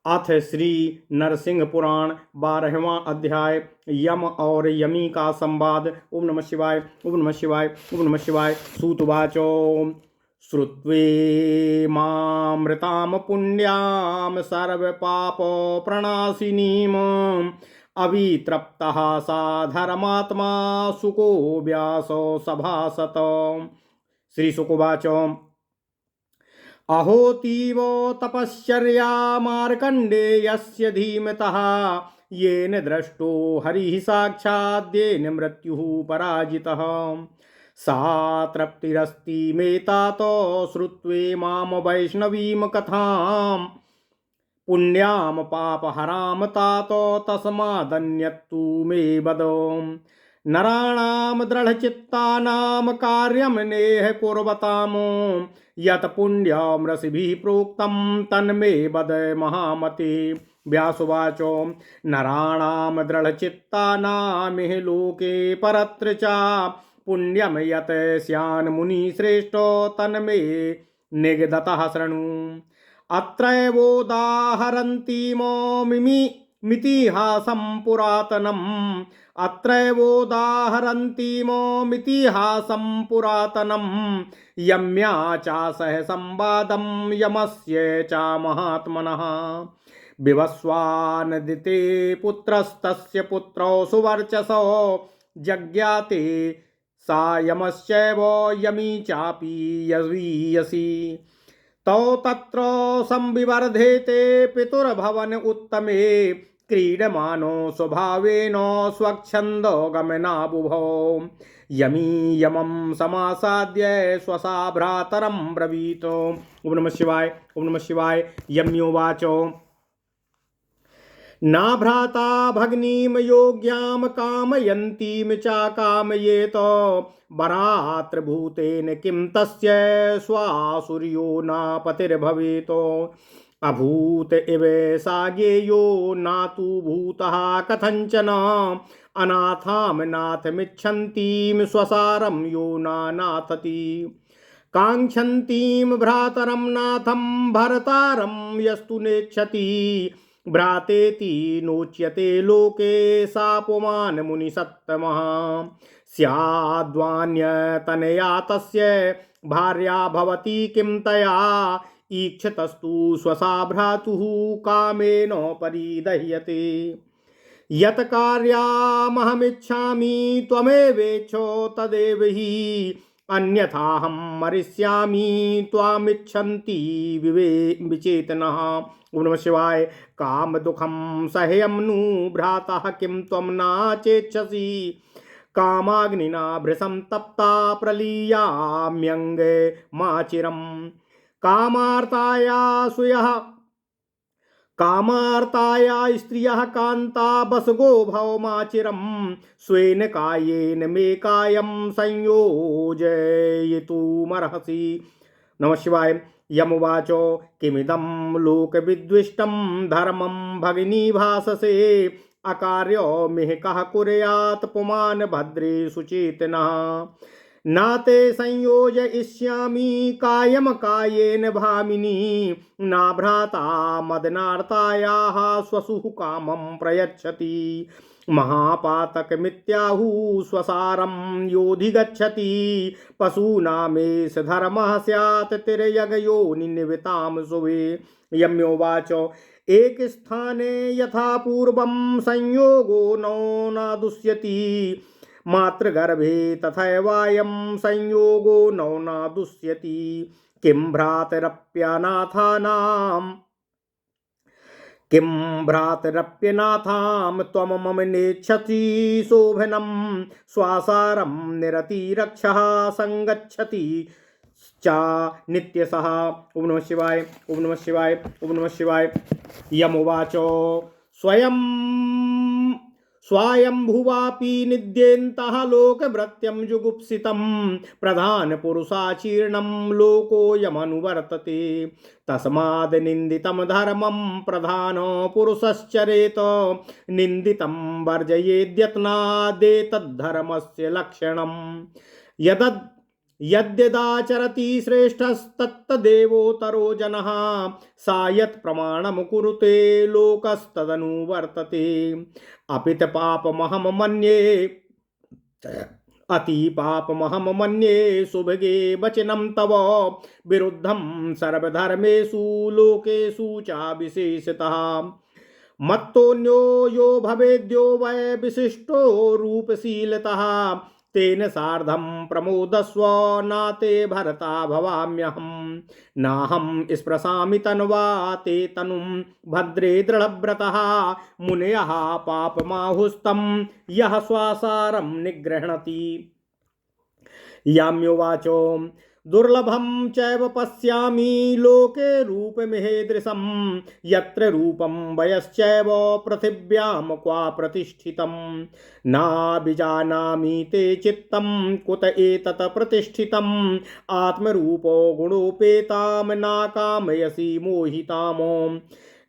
अथ श्री नरसिंह पुराण 12वां अध्याय यम और यमी का संवाद। ओम नमः शिवाय, ओम नमः शिवाय, ओम नमः शिवाय। सूतवाचो श्रुत्वेमामृतां पुण्यां सर्वपाप प्रणाशिनीम् अवितृप्तः सा धर्मात्मा सुको व्यासो सभासत। श्री सुकुवाच अहोतीव तपश्चर्या मार्कण्डेयस्य धीमतः येन दृष्टो हरिः साक्षाद्येन मृत्युः पराजितः। सा तृप्तिरस्ति मे तातो श्रुत्वे मां वैष्णवीं कथां पुण्यां पापहरां तातो तस्मादन्यत्तु मे वद। नराणां दृढचित्तानां कार्यं नेह कुर्वताम् यत् पुण्यं ऋषिभिः प्रोक्तं तन्मे वद महामते। व्यासुवाचो नराणां दृढचित्तानामिह लोके परत्र च पुण्यं यत् स्यान्मुनिश्रेष्ठो तन्मे निगदतः शृणु। अत्रैवोदाहरन्तीमो मितिहासं पुरातनम् अत्रैवोदाहरन्तीमोमितिहासं पुरातनम् यम्या च सह संवादं यमस्य च महात्मनः। विवस्वानदिते पुत्रस्तस्य पुत्रौ सुवर्चसो जज्ञाते सा यमश्चैव यमी चापि यवीयसी। तौ तत्र संविवर्धेते पितुर्भवन उत्तमे क्रीडमानो स्वभावेन स्वच्छन्दो गमनाबुभौ। यमी यमं समासाद्य स्वसा भ्रातरं ब्रवीत। ओम नमः शिवाय, ओम नमः शिवाय। यम्योवाचो ना भ्राता भग्नीं योग्यां कामयन्तीं च कामयेत वरात्रभूतेन किं तस्य स्वासुर्यो न पतिर्भवेत्। अभूत इव सा ज्ञेयो नातु भूतः कथञ्चन अनाथां नाथमिच्छन्तीं स्वसारं यो नाथति। काङ्क्षन्तीं भ्रातरं नाथं भर्तारं यस्तु नेच्छति भ्रातेति नोच्यते लोके सा पुमान् मुनिसत्तमः। स्याद्वान्यतनया तस्य भार्या भवति किं तया ईक्षतस्तु स्वसा भ्रातुः कामेन परिदह्यते। यत् कार्यामहमिच्छामि त्वमेवेच्छो तदेव हि अन्यथाहं मरिष्यामि त्वामिच्छन्ति विचेतनः। ओम नमः शिवाय। काम दुखम सह्यं नु भ्रातः किं त्वं नाचेच्छसि कामाग्निना भृशं तप्ता प्रलीयाम्यङ्गे माचिरम्। कामार्ताया स्त्रियः कान्ता बसगो भवमाचिरं स्वेन कायेन मे कायं संयोजयितुमर्हसि। नमः शिवाय। यमुवाचो किमिदं लोकविद्विष्टं धर्मं भगिनी भाससे अकार्यो मिह कः कुर्यात् पुमान् भद्रे सुचेतनः। नाते संयोजयिष्यामि कायं कायेन भामिनी ना भ्राता मदनार्तायाः स्वसुः कामं प्रयच्छति। महापातकमित्याहुः स्वसारं योऽधिगच्छति पशूनामेष धर्मः स्यात् तिर्यगयोनिनिवितां सुवे। यम्योवाच एक स्थाने यथा पूर्वं संयोगो नो न दुष्यति मातृगर्भे तथैवायं संयोगो नो न दुष्यति। किं भ्रातरप्यनाथां त्वं मम नेच्छति शोभनं स्वासारं निरतिरक्षः संगच्छति च नित्यसः। ओम नमः शिवाय, ओम नमः शिवाय, ओम नमः शिवाय। यमुवाचो स्वायंभुवापि निद्येन्तः लोकभृत्यं जुगुप्सितं प्रधानपुरुषाचीर्णं लोकोऽयमनुवर्तते। तस्माद् निन्दितं धर्मं प्रधानपुरुषश्चरेत निन्दितं वर्जयेद्यत्नादेतद्धर्मस्य लक्षणम्। यद्यदाचरति श्रेष्ठस्तत्तदेवोत्तरो जनः सायत् प्रमाणं कुरुते लोकस्तदनुवर्तते अपित पापमहं मन्ये अति पापमहं मन्ये सुभगे वचनं तव विरुद्धं सर्वधर्मेषु लोकेषु च विशेषतः मत्तोऽन्यो यो भवेद्यो वै विशिष्टो रूपशीलतः तेन सार्धं प्रमोदस्व नाते भरता भवाम्यहं नाहं स्पृशामि तन्वा ते तनुं भद्रे दृढव्रतः मुनयः पापमाहुस्तं यः स्वासारं निगृह्णति। याम्युवाचो दुर्लभं चैव पश्यामि लोके रूपमिहेदृशं यत्र रूपं वयश्चैव पृथिव्यां क्वा प्रतिष्ठितं नाभिजानामि ते चित्तं कुत एतत् प्रतिष्ठितं आत्मरूपो गुणोपेतां नाकामयसि मोहितामो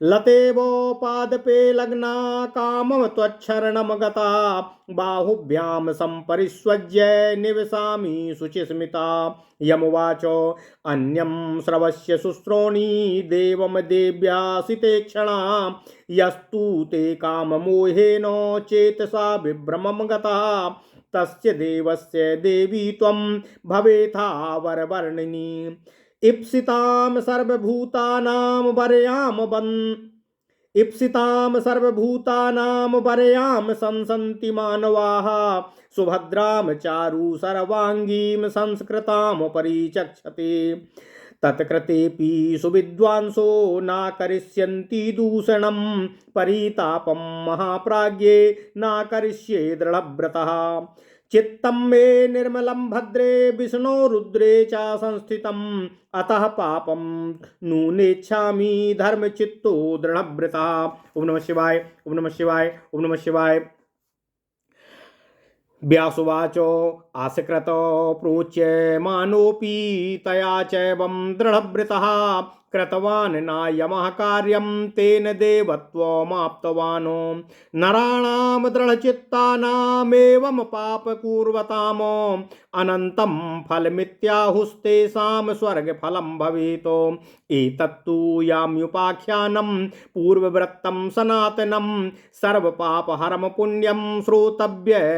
लतेवो पादपे लग्ना कामं त्वच्छरणं गता बाहुभ्यां सम्परिष्वज्य निवसामि शुचिस्मिता। यमुवाचो अन्यं श्रवस्य शुश्रोणि देवं देव्यासिते क्षणा यस्तु ते काममोहेन चेतसा विभ्रमं गतः तस्य देवस्य देवी त्वं भवेथा वरवर्णिनी इप्सितां सर्वभूतानां वरयां संसन्ति मानवाः सुभद्रां चारु सर्वांगीं संस्कृतां परिचक्षते तत्कृतेऽपि सुविद्वांसो न करिष्यन्ति दूषणं परितापं महाप्राज्ञे न करिष्ये दृढव्रतः चित्तं मे निर्मलं भद्रे विष्णो रुद्रे च संस्थितम् अतः पापं नूनेच्छामि धर्मचित्तो दृढव्रतः। ओम नमः शिवाय ओम नमः शिवाय ओम नमः शिवाय। व्यासुवाचो आसकृतो प्रोच्यमानोऽपि तया चैवं दृढव्रतः कृतवान् नायमः कार्यं तेन देवत्वमाप्तवान् नराणां दृढचित्तानामेवं पापपूर्वताम् अनन्तं फलमित्याहुस्तेषां स्वर्गफलं भवेत् एतत्तु याम्युपाख्यानं पूर्ववृत्तं सनातनं सर्वपापहरं पुण्यं श्रोतव्यमनसूयया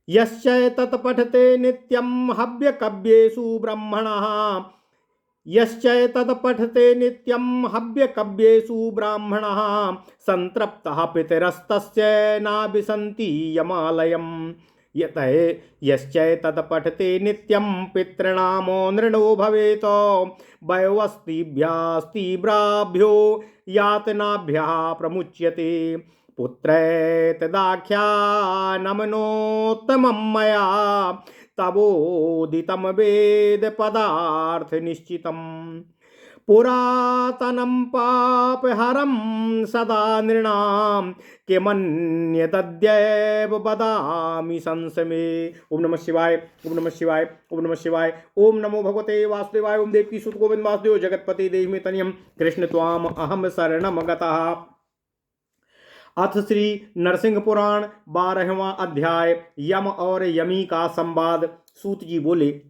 यश्चैतत् पठते नित्यं हव्यकव्येषु ब्रह्मणः संतृप्तः पितरस्तस्य नाभिसन्ति यमालयम् यश्चैतत् पठते नित्यं पितॄणामो नृणो भवेत् वयोस्तीभ्यास्तीव्राभ्यो यातनाभ्यः प्रमुच्यते पुत्रैतदाख्यानमनोत्तमं मया तवोदितं वेद पदार्थ निश्चितं पुरातनं पापहरं सदा नृणां किमन्यतद्यैव वदामि संसमे। ओम नमः शिवाय ओम नमः शिवाय ओम नमः शिवाय। ओम नमो भगवते वासुदेवाय। ओम देवकी सुत गोविंद वासुदेव जगतपति देहि मे तनियम कृष्ण त्वाम अहम शरणम गतः। अथ श्री नरसिंह पुराण 12वां अध्याय यम और यमी का संवाद। सूत जी बोले,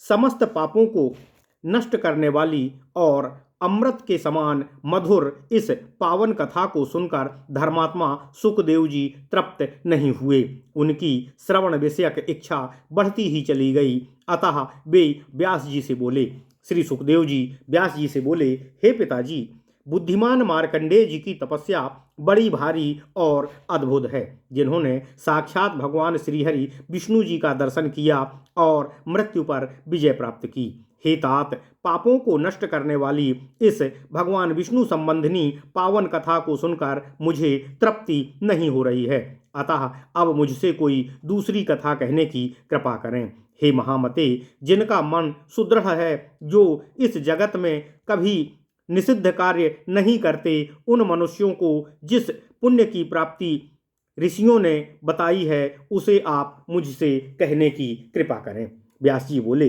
समस्त पापों को नष्ट करने वाली और अमृत के समान मधुर इस पावन कथा को सुनकर धर्मात्मा सुखदेव जी तृप्त नहीं हुए। उनकी श्रवण विषयक इच्छा बढ़ती ही चली गई। अतः वे व्यास जी से बोले, श्री सुखदेव जी व्यास जी से बोले, हे पिताजी, बुद्धिमान मार्कंडेय जी की तपस्या बड़ी भारी और अद्भुत है, जिन्होंने साक्षात भगवान श्रीहरि विष्णु जी का दर्शन किया और मृत्यु पर विजय प्राप्त की। हे तात, पापों को नष्ट करने वाली इस भगवान विष्णु संबंधिनी पावन कथा को सुनकर मुझे तृप्ति नहीं हो रही है। अतः अब मुझसे कोई दूसरी कथा कहने की कृपा करें। हे महामते, जिनका मन सुदृढ़ है, जो इस जगत में कभी निषिद्ध कार्य नहीं करते, उन मनुष्यों को जिस पुण्य की प्राप्ति ऋषियों ने बताई है, उसे आप मुझसे कहने की कृपा करें। व्यास जी बोले,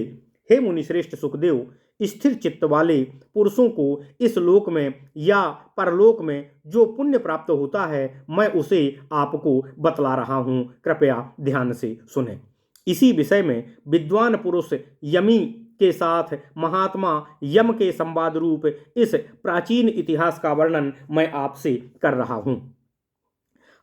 हे मुनिश्रेष्ठ सुखदेव, स्थिर चित्त वाले पुरुषों को इस लोक में या परलोक में जो पुण्य प्राप्त होता है, मैं उसे आपको बतला रहा हूँ, कृपया ध्यान से सुनें। इसी विषय में विद्वान पुरुष यमी के साथ महात्मा यम के संवाद रूप इस प्राचीन इतिहास का वर्णन मैं आपसे कर रहा हूं।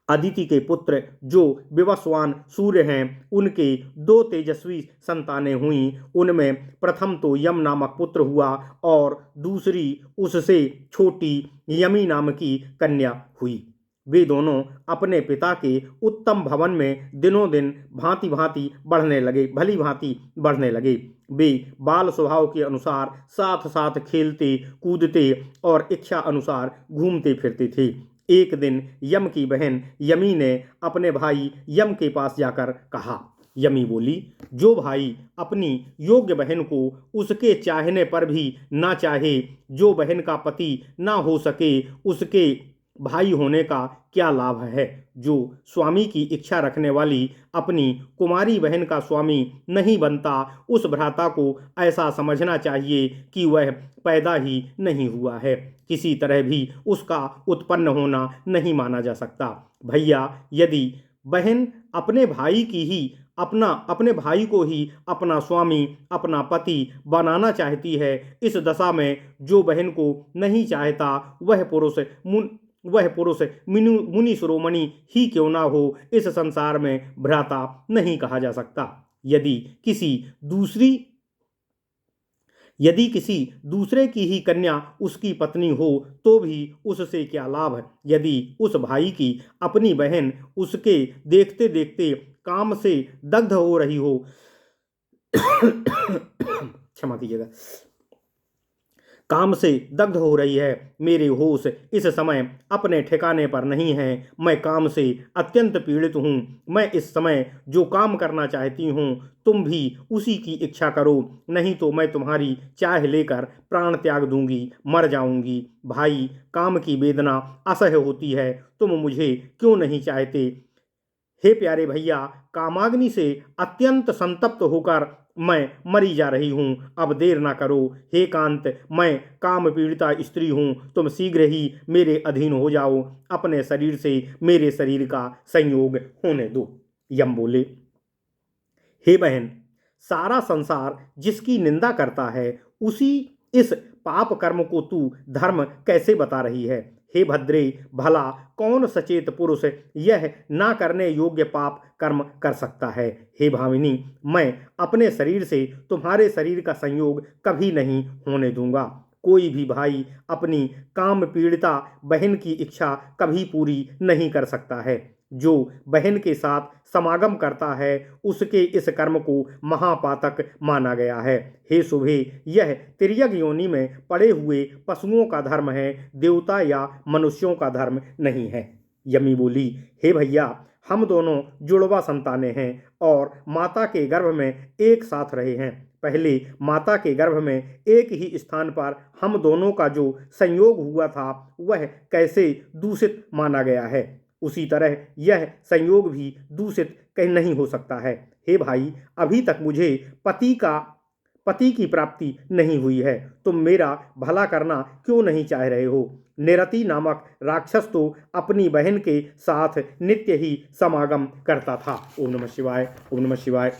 अदिति के पुत्र जो विवस्वान सूर्य हैं, उनके दो तेजस्वी संतानें हुईं। उनमें प्रथम तो यम नामक पुत्र हुआ और दूसरी उससे छोटी यमी नाम की कन्या हुई। वे दोनों अपने पिता के उत्तम भवन में दिनों दिन भांति भांति भली भांति बढ़ने लगे। वे बाल स्वभाव के अनुसार साथ साथ खेलते कूदते और इच्छा अनुसार घूमते फिरते थे। एक दिन यम की बहन यमी ने अपने भाई यम के पास जाकर कहा। यमी बोली, जो भाई अपनी योग्य बहन को उसके चाहने पर भी ना चाहे, जो बहन का पति ना हो सके, उसके भाई होने का क्या लाभ है। जो स्वामी की इच्छा रखने वाली अपनी कुमारी बहन का स्वामी नहीं बनता, उस भ्राता को ऐसा समझना चाहिए कि वह पैदा ही नहीं हुआ है, किसी तरह भी उसका उत्पन्न होना नहीं माना जा सकता। भैया, यदि बहन अपने भाई को ही अपना स्वामी, अपना पति बनाना चाहती है, इस दशा में जो बहन को नहीं चाहता वह पुरुष मुनि शिरोमणि ही क्यों ना हो, इस संसार में भ्राता नहीं कहा जा सकता। यदि किसी दूसरे की ही कन्या उसकी पत्नी हो तो भी उससे क्या लाभ। यदि उस भाई की अपनी बहन उसके देखते देखते काम से दग्ध हो रही हो क्षमा कीजिएगा, काम से दग्ध हो रही है। मेरे होश इस समय अपने ठिकाने पर नहीं है। मैं काम से अत्यंत पीड़ित हूँ। मैं इस समय जो काम करना चाहती हूँ, तुम भी उसी की इच्छा करो, नहीं तो मैं तुम्हारी चाह लेकर प्राण त्याग दूंगी, मर जाऊंगी। भाई, काम की वेदना असह्य होती है, तुम मुझे क्यों नहीं चाहते। हे प्यारे भैया, कामाग्नि से अत्यंत संतप्त होकर मैं मरी जा रही हूँ, अब देर ना करो। हे कांत, मैं काम पीड़िता स्त्री हूँ, तुम शीघ्र ही मेरे अधीन हो जाओ, अपने शरीर से मेरे शरीर का संयोग होने दो। यम बोले, हे बहन, सारा संसार जिसकी निंदा करता है, उसी इस पाप कर्म को तू धर्म कैसे बता रही है। हे भद्रे, भला कौन सचेत पुरुष यह ना करने योग्य पाप कर्म कर सकता है। हे भामिनी, मैं अपने शरीर से तुम्हारे शरीर का संयोग कभी नहीं होने दूंगा। कोई भी भाई अपनी काम पीड़िता बहन की इच्छा कभी पूरी नहीं कर सकता है। जो बहन के साथ समागम करता है, उसके इस कर्म को महापातक माना गया है। हे शुभे, यह तिर्यक योनि में पड़े हुए पशुओं का धर्म है, देवता या मनुष्यों का धर्म नहीं है। यमी बोली, हे भैया, हम दोनों जुड़वा संतानें हैं और माता के गर्भ में एक साथ रहे हैं। पहले माता के गर्भ में एक ही स्थान पर हम दोनों का जो संयोग हुआ था, वह कैसे दूषित माना गया है, उसी तरह यह संयोग भी दूषित कहीं नहीं हो सकता है। हे भाई, अभी तक मुझे पति की प्राप्ति नहीं हुई है, तुम मेरा भला करना क्यों नहीं चाह रहे हो। निरति नामक राक्षस तो अपनी बहन के साथ नित्य ही समागम करता था। ओम नमः शिवाय, ओम नमः शिवाय।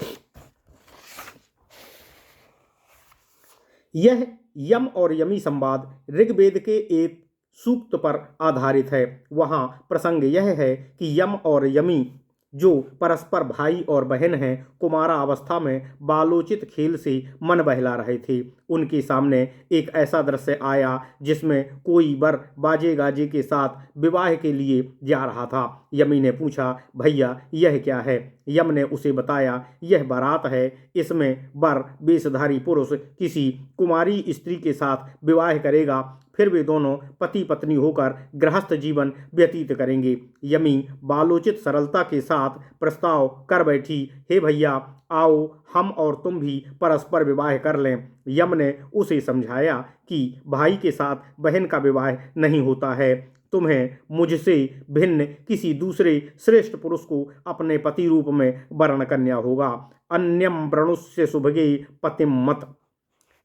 यह यम और यमी संवाद ऋग्वेद के एक सूक्त पर आधारित है। वहाँ प्रसंग यह है कि यम और यमी जो परस्पर भाई और बहन हैं, कुमारा अवस्था में बालोचित खेल से मन बहला रहे थे। उनके सामने एक ऐसा दृश्य आया जिसमें कोई वर बाजे गाजे के साथ विवाह के लिए जा रहा था। यमी ने पूछा, भैया यह क्या है। यम ने उसे बताया, यह बारात है, इसमें वर वेशधारी पुरुष किसी कुमारी स्त्री के साथ विवाह करेगा, फिर वे दोनों पति पत्नी होकर गृहस्थ जीवन व्यतीत करेंगे। यमी बालोचित सरलता के साथ प्रस्ताव कर बैठी, हे भैया, आओ हम और तुम भी परस्पर विवाह कर लें। यम ने उसे समझाया कि भाई के साथ बहन का विवाह नहीं होता है, तुम्हें मुझसे भिन्न किसी दूसरे श्रेष्ठ पुरुष को अपने पति रूप में वर्ण करना होगा। अन्यम प्रणुष्य शुभगे पतिम मत।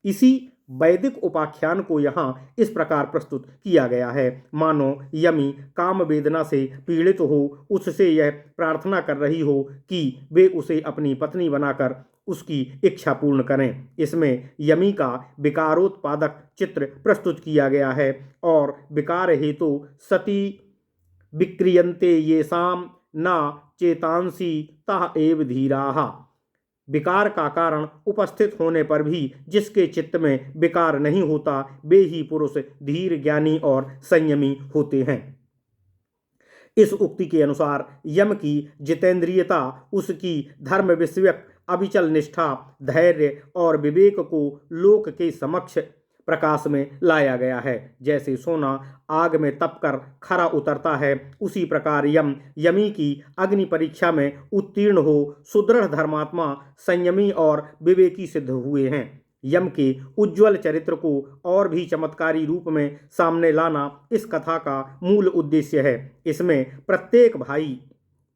इसी वैदिक उपाख्यान को यहाँ इस प्रकार प्रस्तुत किया गया है। मानो यमी काम वेदना से पीड़ित हो, उससे यह प्रार्थना कर रही हो कि वे उसे अपनी पत्नी बनाकर उसकी इच्छा पूर्ण करें। इसमें यमी का विकारोत्पादक चित्र प्रस्तुत किया गया है और विकार हेतु सती विक्रियन्ते येषां न चेतांसी ता एव धीराः। विकार का कारण उपस्थित होने पर भी जिसके चित्त में विकार नहीं होता, वे ही पुरुष धीर, ज्ञानी और संयमी होते हैं। इस उक्ति के अनुसार यम की जितेंद्रियता, उसकी धर्म विषयक अविचल निष्ठा, धैर्य और विवेक को लोक के समक्ष प्रकाश में लाया गया है। जैसे सोना आग में तपकर खरा उतरता है, उसी प्रकार यमी की अग्नि परीक्षा में उत्तीर्ण हो सुदृढ़ धर्मात्मा, संयमी और विवेकी सिद्ध हुए हैं। यम के उज्ज्वल चरित्र को और भी चमत्कारी रूप में सामने लाना इस कथा का मूल उद्देश्य है। इसमें प्रत्येक भाई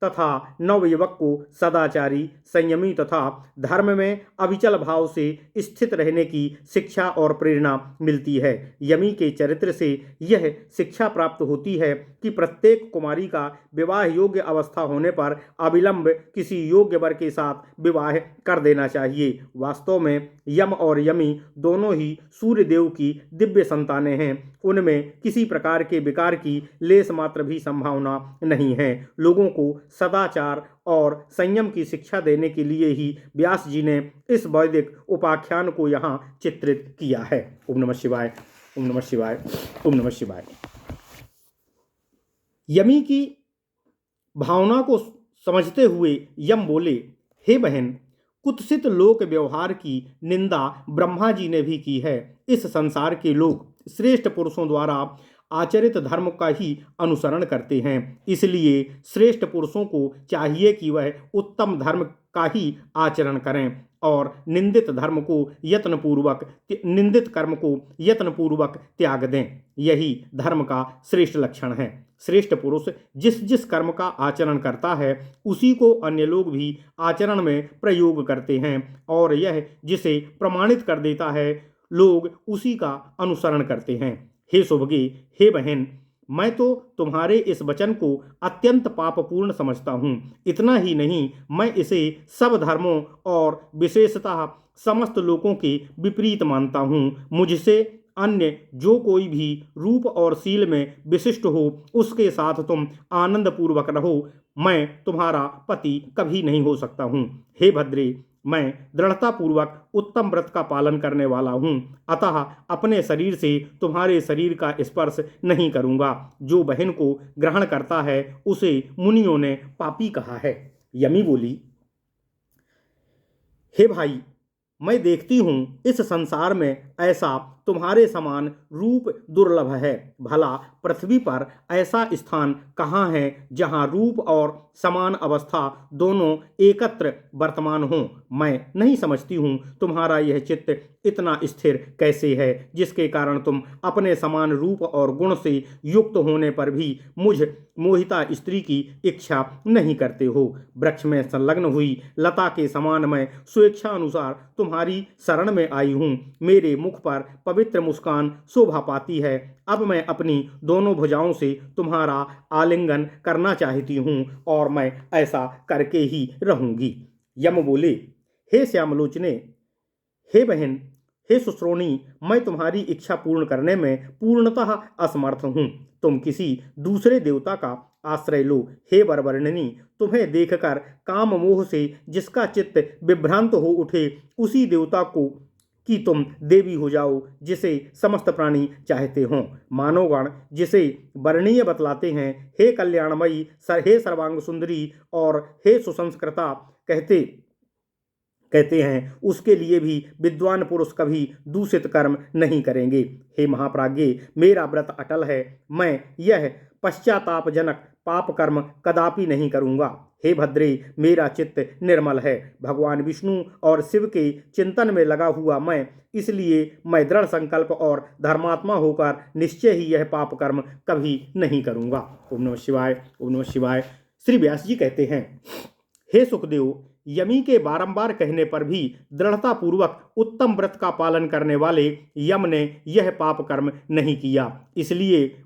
तथा नवयुवक को सदाचारी, संयमी तथा धर्म में अविचल भाव से स्थित रहने की शिक्षा और प्रेरणा मिलती है। यमी के चरित्र से यह शिक्षा प्राप्त होती है कि प्रत्येक कुमारी का विवाह योग्य अवस्था होने पर अविलंब किसी योग्य वर के साथ विवाह कर देना चाहिए। वास्तव में यम और यमी दोनों ही सूर्य देव की दिव्य संतानें हैं। उनमें किसी प्रकार के विकार की लेस मात्र भी संभावना नहीं है। लोगों को सदाचार और संयम की शिक्षा देने के लिए ही व्यास जी ने इस वैदिक उपाख्यान को यहाँ चित्रित किया है। ओम नमः शिवाय, ओम नमः शिवाय, ओम नमः शिवाय। यमी की भावना को समझते हुए यम बोले, हे बहन, कुत्सित लोक व्यवहार की निंदा ब्रह्मा जी ने भी की है। इस संसार के लोग श्रेष्ठ पुरुषों द्वारा आचरित धर्म का ही अनुसरण करते हैं। इसलिए श्रेष्ठ पुरुषों को चाहिए कि वह उत्तम धर्म का ही आचरण करें और निंदित कर्म को यत्नपूर्वक त्याग दें। यही धर्म का श्रेष्ठ लक्षण है। श्रेष्ठ पुरुष जिस जिस कर्म का आचरण करता है, उसी को अन्य लोग भी आचरण में प्रयोग करते हैं और यह जिसे प्रमाणित कर देता है, लोग उसी का अनुसरण करते हैं। हे सुभगे, हे बहन, मैं तो तुम्हारे इस वचन को अत्यंत पापपूर्ण समझता हूँ। इतना ही नहीं, मैं इसे सब धर्मों और विशेषतः समस्त लोगों के विपरीत मानता हूँ। मुझसे अन्य जो कोई भी रूप और शील में विशिष्ट हो, उसके साथ तुम आनंद पूर्वक रहो। मैं तुम्हारा पति कभी नहीं हो सकता हूँ। हे भद्रे, मैं दृढ़तापूर्वक उत्तम व्रत का पालन करने वाला हूँ, अतः अपने शरीर से तुम्हारे शरीर का स्पर्श नहीं करूँगा। जो बहन को ग्रहण करता है, उसे मुनियों ने पापी कहा है। यमी बोली, हे भाई, मैं देखती हूँ इस संसार में ऐसा तुम्हारे समान रूप दुर्लभ है। भला पृथ्वी पर ऐसा स्थान कहाँ है जहाँ रूप और समान अवस्था दोनों एकत्र वर्तमान हों। मैं नहीं समझती हूँ तुम्हारा यह चित्त इतना स्थिर कैसे है, जिसके कारण तुम अपने समान रूप और गुण से युक्त होने पर भी मुझ मोहिता स्त्री की इच्छा नहीं करते हो। वृक्ष में संलग्न हुई लता के समान मैं स्वेच्छा अनुसार तुम्हारी शरण में आई हूँ। मेरे मुख पर पवित्र मुस्कान शोभा पाती है। अब मैं अपनी दोनों भुजाओं से तुम्हारा आलिंगन करना चाहती हूँ और मैं ऐसा करके ही रहूंगी। यम बोले, हे श्यामलोचने, हे बहन, हे सुश्रोणी, मैं तुम्हारी इच्छा पूर्ण करने में पूर्णतः असमर्थ हूँ। तुम किसी दूसरे देवता का आश्रय लो। हे वरवर्णिनी, तुम्हें देखकर काम मोह से जिसका चित्त विभ्रांत हो उठे, उसी देवता को कि तुम देवी हो जाओ जिसे समस्त प्राणी चाहते हों। मानवगण जिसे वर्णीय बतलाते हैं, हे कल्याणमयी, हे सर्वांग सुंदरी और हे सुसंस्कृता कहते हैं, उसके लिए भी विद्वान पुरुष कभी दूषित कर्म नहीं करेंगे। हे महाप्राज्ञे, मेरा व्रत अटल है। मैं यह पश्चातापजनक पाप कर्म कदापि नहीं करूँगा। हे भद्रे, मेरा चित्त निर्मल है। भगवान विष्णु और शिव के चिंतन में लगा हुआ इसलिए मैं दृढ़ संकल्प और धर्मात्मा होकर निश्चय ही यह पाप कर्म कभी नहीं करूँगा। ओम नमः शिवाय, ओम नमः शिवाय। श्री व्यास जी कहते हैं, हे सुखदेव, यमी के बारंबार कहने पर भी दृढ़तापूर्वक उत्तम व्रत का पालन करने वाले यम ने यह पाप कर्म नहीं किया, इसलिए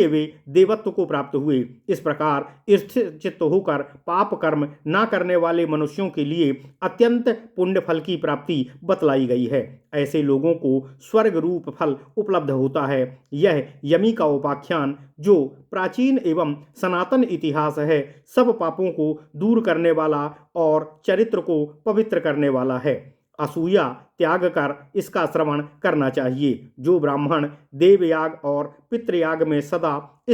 वे देवत्व को प्राप्त हुए। इस प्रकार स्थिर चित्त होकर पाप कर्म ना करने वाले मनुष्यों के लिए अत्यंत पुण्य फल की प्राप्ति बतलाई गई है। ऐसे लोगों को स्वर्ग रूप फल उपलब्ध होता है। यह यमी का उपाख्यान, जो प्राचीन एवं सनातन इतिहास है, सब पापों को दूर करने वाला और चरित्र को पवित्र करने वाला है। असूया त्याग कर इसका श्रवण करना चाहिए। जो ब्राह्मण देवयाग और पितृयाग में सदा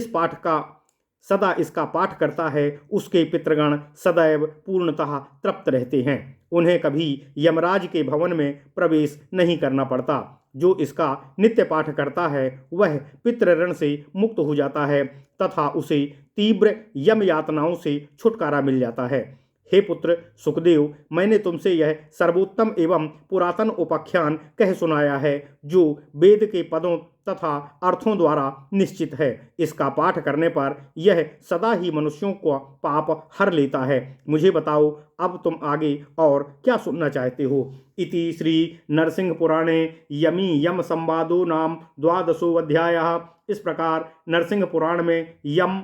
इसका पाठ करता है, उसके पितृगण सदैव पूर्णतः तृप्त रहते हैं। उन्हें कभी यमराज के भवन में प्रवेश नहीं करना पड़ता। जो इसका नित्य पाठ करता है वह पितृ ऋण से मुक्त हो जाता है तथा उसे तीव्र यम यातनाओं से छुटकारा मिल जाता है। हे पुत्र सुखदेव, मैंने तुमसे यह सर्वोत्तम एवं पुरातन उपाख्यान कह सुनाया है, जो वेद के पदों तथा अर्थों द्वारा निश्चित है। इसका पाठ करने पर यह सदा ही मनुष्यों को पाप हर लेता है। मुझे बताओ, अब तुम आगे और क्या सुनना चाहते हो। इति श्री नरसिंह पुराणे यमी यम संवादो नाम 12वां अध्यायः। इस प्रकार नरसिंह पुराण में यम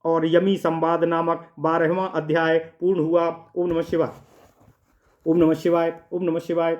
और यमी संवाद नामक 12वां अध्याय पूर्ण हुआ। ओम नमः शिवाय, ओम नमः शिवाय, ओम नमः शिवाय।